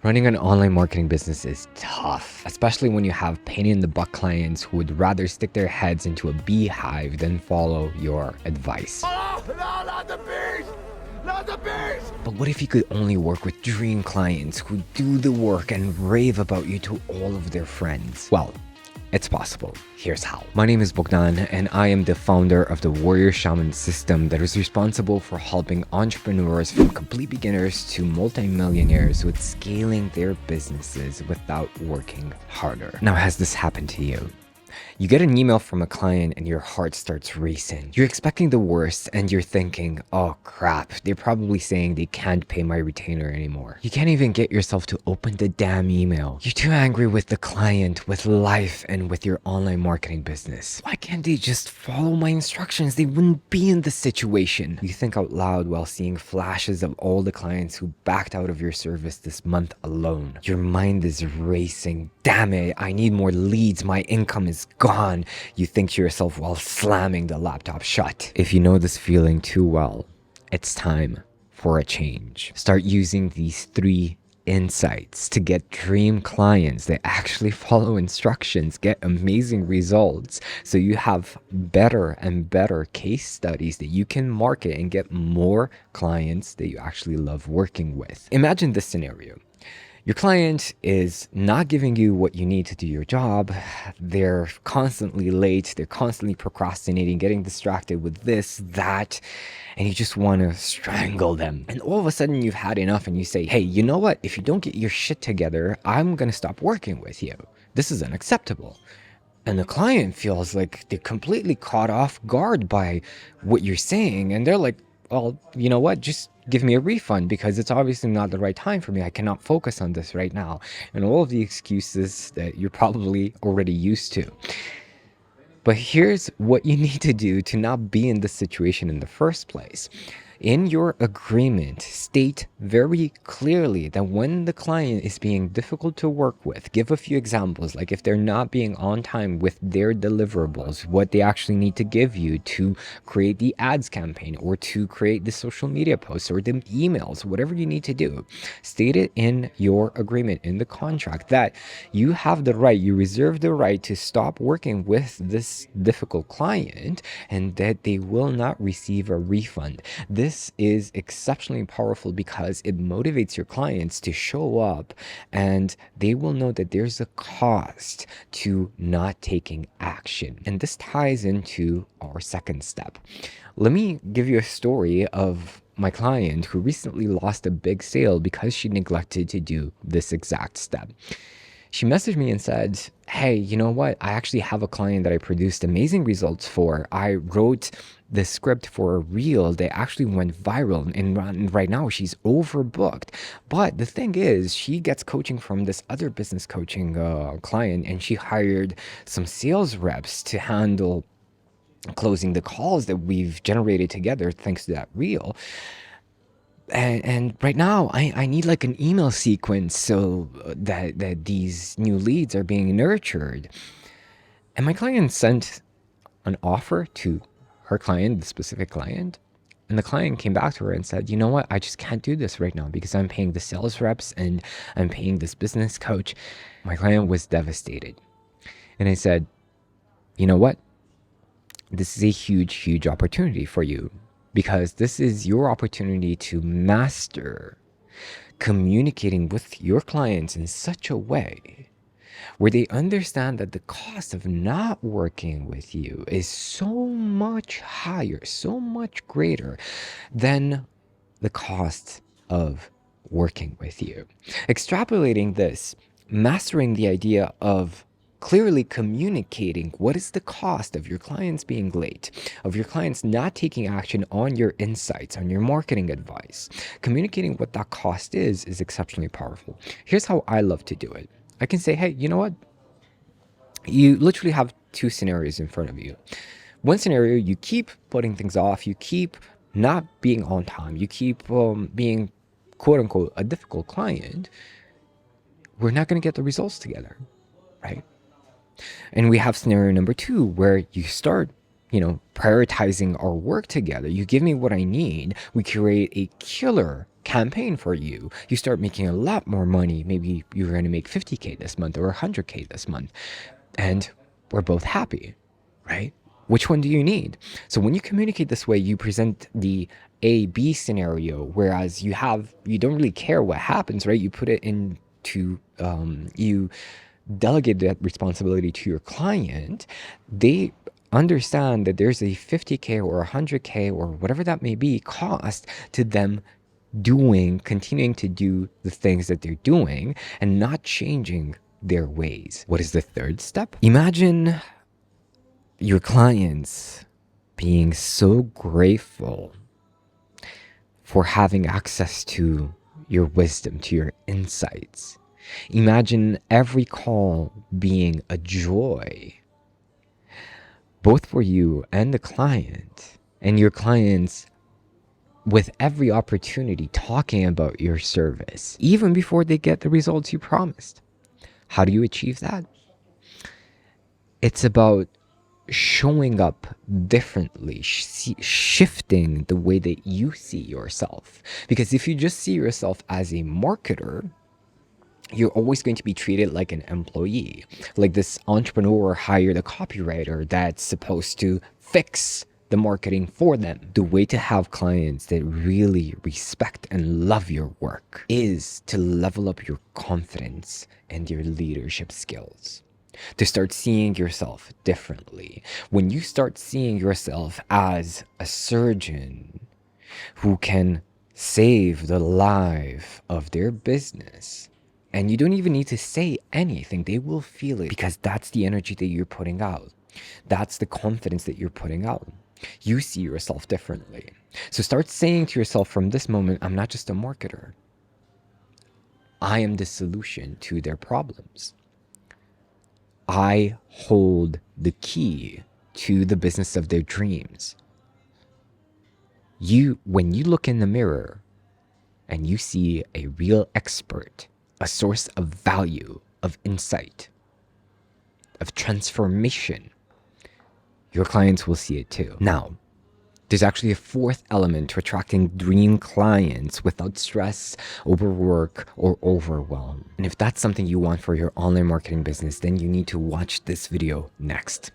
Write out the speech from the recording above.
Running an online marketing business is tough, especially when you have pain in the butt clients who would rather stick their heads into a beehive than follow your advice. Oh, no, not the bees! Not the bees! But what if you could only work with dream clients who do the work and rave about you to all of their friends? Well, it's possible. Here's how. My name is Bogdan, and I am the founder of the Warrior Shaman system that is responsible for helping entrepreneurs from complete beginners to multimillionaires with scaling their businesses without working harder. Now, has this happened to you? You get an email from a client and your heart starts racing. You're expecting the worst and you're thinking, oh crap, they're probably saying they can't pay my retainer anymore. You can't even get yourself to open the damn email. You're too angry with the client, with life, and with your online marketing business. Why can't they just follow my instructions? They wouldn't be in this situation. You think out loud while seeing flashes of all the clients who backed out of your service this month alone. Your mind is racing. Damn it, I need more leads. My income is gone. You think to yourself while slamming the laptop shut. If you know this feeling too well, it's time for a change. Start using these 3 insights to get dream clients that actually follow instructions, get amazing results, so you have better and better case studies that you can market and get more clients that you actually love working with. Imagine this scenario. Your client is not giving you what you need to do your job. They're constantly late. They're constantly procrastinating, getting distracted with this, that, and you just want to strangle them. And all of a sudden you've had enough and you say, hey, you know what? If you don't get your shit together, I'm going to stop working with you. This is unacceptable. And the client feels like they're completely caught off guard by what you're saying. And they're like, well, you know what? Just give me a refund because it's obviously not the right time for me. I cannot focus on this right now. And all of the excuses that you're probably already used to. But here's what you need to do to not be in this situation in the first place. In your agreement, state very clearly that when the client is being difficult to work with, give a few examples, like if they're not being on time with their deliverables, what they actually need to give you to create the ads campaign or to create the social media posts or the emails, whatever you need to do. State it in your agreement, in the contract, that you have the right, you reserve the right to stop working with this difficult client and that they will not receive a refund. This is exceptionally powerful because it motivates your clients to show up and they will know that there's a cost to not taking action. And this ties into our second step. Let me give you a story of my client who recently lost a big sale because she neglected to do this exact step. She messaged me and said, hey, you know what? I actually have a client that I produced amazing results for. I wrote the script for a reel that actually went viral, and right now she's overbooked. But the thing is, she gets coaching from this other business coaching client, and she hired some sales reps to handle closing the calls that we've generated together thanks to that reel. And right now I need like an email sequence so that these new leads are being nurtured. And my client sent an offer to her client, the specific client. And the client came back to her and said, you know what? I just can't do this right now because I'm paying the sales reps and I'm paying this business coach. My client was devastated. And I said, you know what? This is a huge, huge opportunity for you. Because this is your opportunity to master communicating with your clients in such a way where they understand that the cost of not working with you is so much higher, so much greater than the cost of working with you. Extrapolating this, mastering the idea of clearly communicating what is the cost of your clients being late, of your clients not taking action on your insights, on your marketing advice. Communicating what that cost is exceptionally powerful. Here's how I love to do it. I can say, hey, you know what? You literally have 2 scenarios in front of you. One scenario, you keep putting things off, you keep not being on time, you keep being quote unquote a difficult client. We're not going to get the results together, right? And we have scenario number 2 where you start, prioritizing our work together. You give me what I need. We create a killer campaign for you. You start making a lot more money. Maybe you're going to make 50K this month or 100K this month. And we're both happy, right? Which one do you need? So when you communicate this way, you present the A-B scenario, whereas you don't really care what happens, right? You put it into, you delegate that responsibility to your client. They understand that there's a 50K or 100K or whatever that may be cost to them continuing to do the things that they're doing and not changing their ways. What is the third step? Imagine your clients being so grateful for having access to your wisdom, to your insights. Imagine every call being a joy, both for you and the client, and your clients with every opportunity talking about your service, even before they get the results you promised. How do you achieve that? It's about showing up differently, shifting the way that you see yourself. Because if you just see yourself as a marketer, you're always going to be treated like an employee, like this entrepreneur hired a copywriter that's supposed to fix the marketing for them. The way to have clients that really respect and love your work is to level up your confidence and your leadership skills. To start seeing yourself differently. When you start seeing yourself as a surgeon who can save the life of their business, and you don't even need to say anything, they will feel it, because that's the energy that you're putting out. That's the confidence that you're putting out. You see yourself differently. So start saying to yourself from this moment, I'm not just a marketer. I am the solution to their problems. I hold the key to the business of their dreams. When you look in the mirror and you see a real expert, a source of value, of insight, of transformation, your clients will see it too. Now, there's actually a fourth element to attracting dream clients without stress, overwork, or overwhelm. And if that's something you want for your online marketing business, then you need to watch this video next.